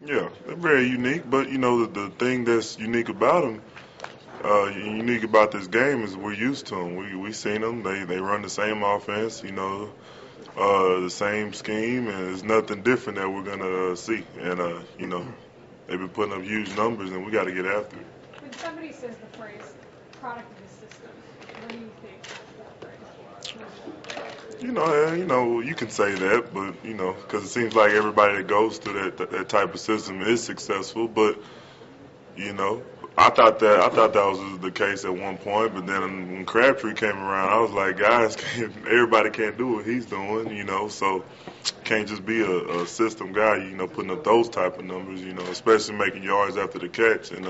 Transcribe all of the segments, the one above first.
Yeah, they're very unique, but the thing that's unique about this game is we're used to them. We seen them. They run the same offense, the same scheme, and there's nothing different that we're gonna see. And they've been putting up huge numbers, and we got to get after it. When somebody says the phrase "product of the system," what do you think of that phrase? You can say that, but because it seems like everybody that goes through that type of system is successful. But you know, I thought that was the case at one point, but then when Crabtree came around, I was like, guys, everybody can't do what he's doing, so can't just be a system guy, putting up those type of numbers, especially making yards after the catch, and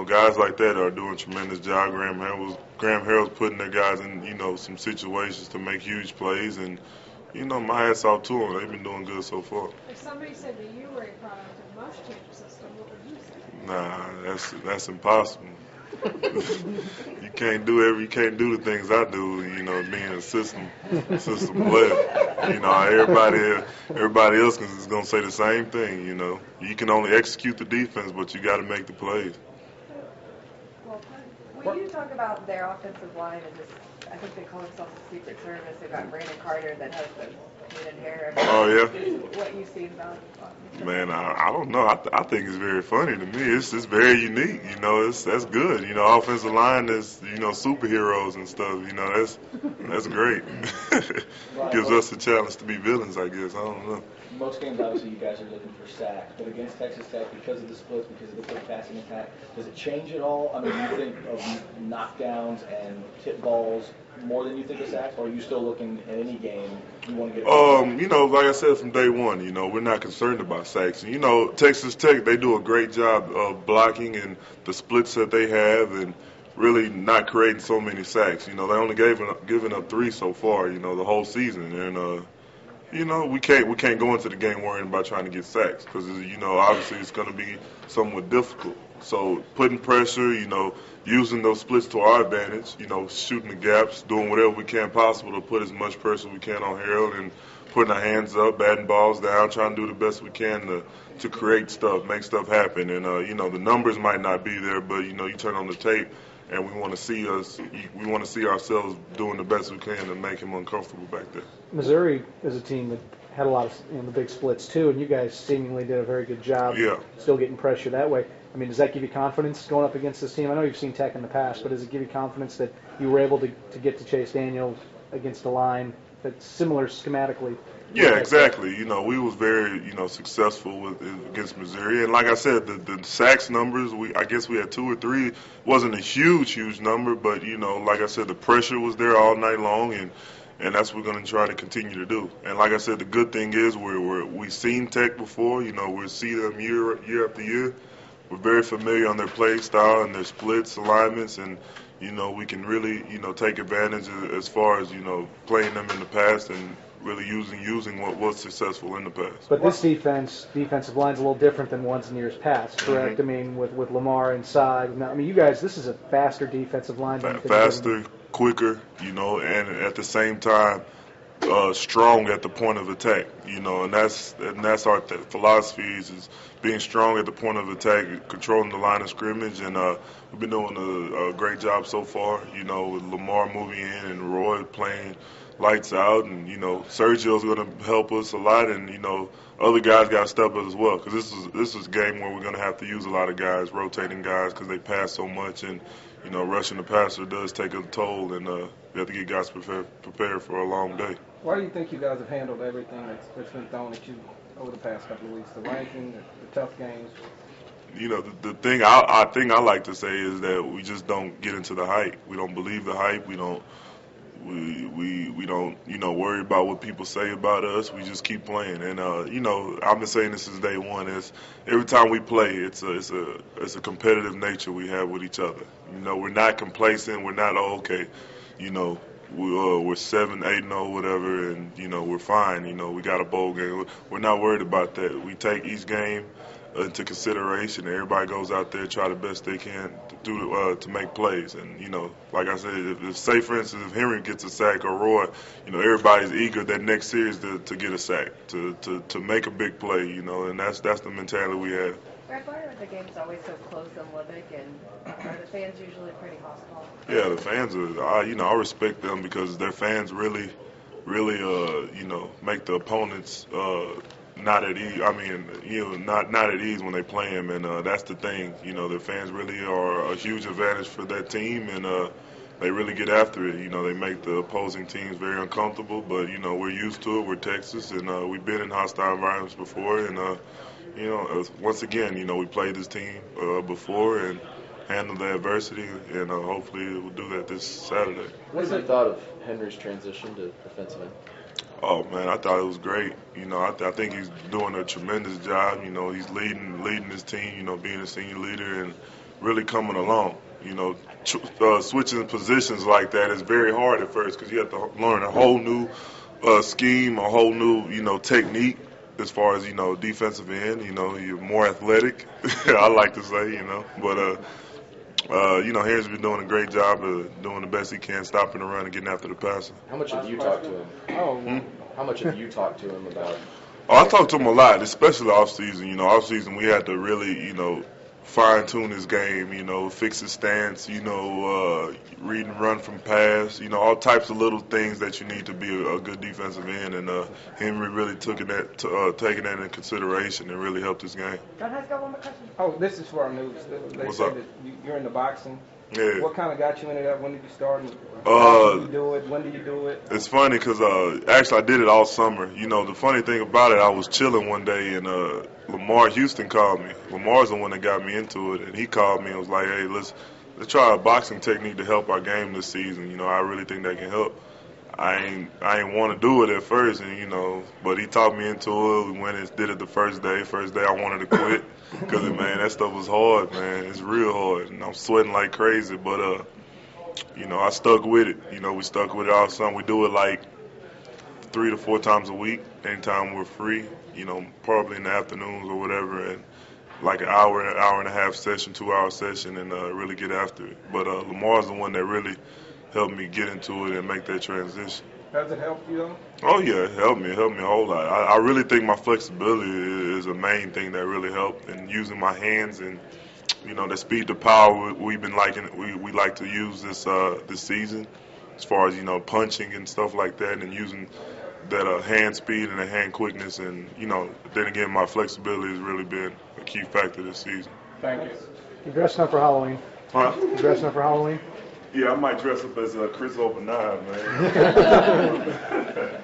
guys like that are doing a tremendous job. Graham Harrell's putting their guys in, some situations to make huge plays, and my hats off to them. They've been doing good so far. If somebody said that you were a product of most change system, what would you say? Nah, that's impossible. You can't do the things I do, being a system player. Everybody else is gonna say the same thing, You can only execute the defense, but you gotta make the plays. When you talk about their offensive line and this, I think they call themselves the Secret Service. They've got Brandon Carter that has the painted hair. Oh yeah. What you see about Man, I don't know. I think it's very funny to me. It's very unique. That's good. Offensive line is superheroes and stuff. That's great. Gives us a challenge to be villains, I guess. I don't know. Most games, obviously, you guys are looking for sacks, but against Texas Tech, because of the splits, because of the quick passing attack, does it change at all? I mean, do you think of knockdowns and tip balls more than you think of sacks, or are you still looking at any game you want to get? Like I said from day one, we're not concerned about sacks. And, Texas Tech, they do a great job of blocking and the splits that they have, and really not creating so many sacks. They only given up 3 so far, the whole season, and we can't go into the game worrying about trying to get sacks because obviously it's going to be somewhat difficult. So putting pressure, using those splits to our advantage, shooting the gaps, doing whatever we can possible to put as much pressure we can on Harold, and putting our hands up, batting balls down, trying to do the best we can to create stuff, make stuff happen. And the numbers might not be there, but you turn on the tape, and we want to see ourselves doing the best we can to make him uncomfortable back there. Missouri is a team that had a lot of the big splits too, and you guys seemingly did a very good job. Yeah. Still getting pressure that way. I mean, does that give you confidence going up against this team? I know you've seen Tech in the past, but does it give you confidence that you were able to get to Chase Daniel against a line that's similar schematically? Yeah, exactly. We was very, successful against Missouri, and like I said, the sacks numbers, I guess we had 2 or 3. Wasn't a huge number, but like I said, the pressure was there all night long, and that's what we're going to try to continue to do. And like I said, the good thing is we've seen Tech before. We see them year after year. We're very familiar on their play style and their splits, alignments, and we can really take advantage as far as playing them in the past and really using what was successful in the past. But this defensive line's a little different than ones in years past, correct? Mm-hmm. I mean, with Lamar inside. Now, I mean, you guys, this is a faster defensive line. Faster, quicker, and at the same time, strong at the point of attack. And that's our philosophy is being strong at the point of attack, controlling the line of scrimmage, and we've been doing a great job so far. With Lamar moving in and Roy playing lights out, and Sergio's going to help us a lot, and other guys got to step up as well, because this is a game where we're going to have to use a lot of guys, rotating guys, because they pass so much, and rushing the passer does take a toll, and we have to get guys prepared for a long day. Why do you think you guys have handled everything that's been thrown at you over the past couple of weeks? The ranking, the tough games. The thing I like to say is that we just don't get into the hype. We don't believe the hype. We don't worry about what people say about us. We just keep playing. And I've been saying this since day one. Is every time we play, it's a competitive nature we have with each other. We're not complacent. We're not okay. We're 7-8-0, whatever, and we're fine. We got a bowl game. We're not worried about that. We take each game into consideration. Everybody goes out there, try the best they can to do to make plays. And like I said, if say for instance, if Henry gets a sack or Roy, everybody's eager that next series to get a sack, to make a big play. And that's the mentality we have. Brad, why are the games always so close in Lubbock, and are the fans usually pretty hostile? Yeah, the fans are. I respect them because their fans really, make the opponents not at ease. I mean, not at ease when they play them, and that's the thing. The fans really are a huge advantage for that team, and they really get after it. They make the opposing teams very uncomfortable, but we're used to it. We're Texas, and we've been in hostile environments before, and once again, we played this team before and handled the adversity, and hopefully we'll do that this Saturday. What have you thought of Henry's transition to defensive end? Oh man, I thought it was great. I think he's doing a tremendous job. He's leading his team. Being a senior leader and really coming along. Switching positions like that is very hard at first because you have to learn a whole new scheme, a whole new technique. As far as defensive end, you're more athletic. I like to say, but Harris been doing a great job of doing the best he can, stopping the run and getting after the passer. How much have you talked to him? Oh, How much have you talked to him about? Oh, I talked to him a lot, especially off season. Off season we had to really, fine tune his game. Fix his stance. Read and run from pass. All types of little things that you need to be a good defensive end. And Henry really taking that into consideration and really helped his game. John has got one more question. oh, this is for our news. They What's said up? that you're into boxing. Yeah. What kind of got you into that? When did you start? How do you do it? When do you do it? It's funny because actually I did it all summer. The funny thing about it, I was chilling one day and Lamar Houston called me. Lamar's the one that got me into it, and he called me and was like, "Hey, let's try a boxing technique to help our game this season. I really think that can help." I ain't want to do it at first, and but he talked me into it. We went and did it the first day. First day I wanted to quit because man, that stuff was hard, man. It's real hard, and I'm sweating like crazy. But I stuck with it. We stuck with it all summer. We do it like 3 to 4 times a week, anytime we're free. Probably in the afternoons or whatever, and like an hour and a half session, 2-hour session, and really get after it. But Lamar's the one that really helped me get into it and make that transition. Does it help you though? Oh yeah, it helped me a whole lot. I really think my flexibility is a main thing that really helped, and using my hands and the speed to power we've been liking. We like to use this season, as far as punching and stuff like that, and using that hand speed and the hand quickness, and then again my flexibility has really been a key factor this season. Thank you. You dressing up for Halloween? Huh? You dressing up for Halloween? Yeah, I might dress up as Chris Open 9, man.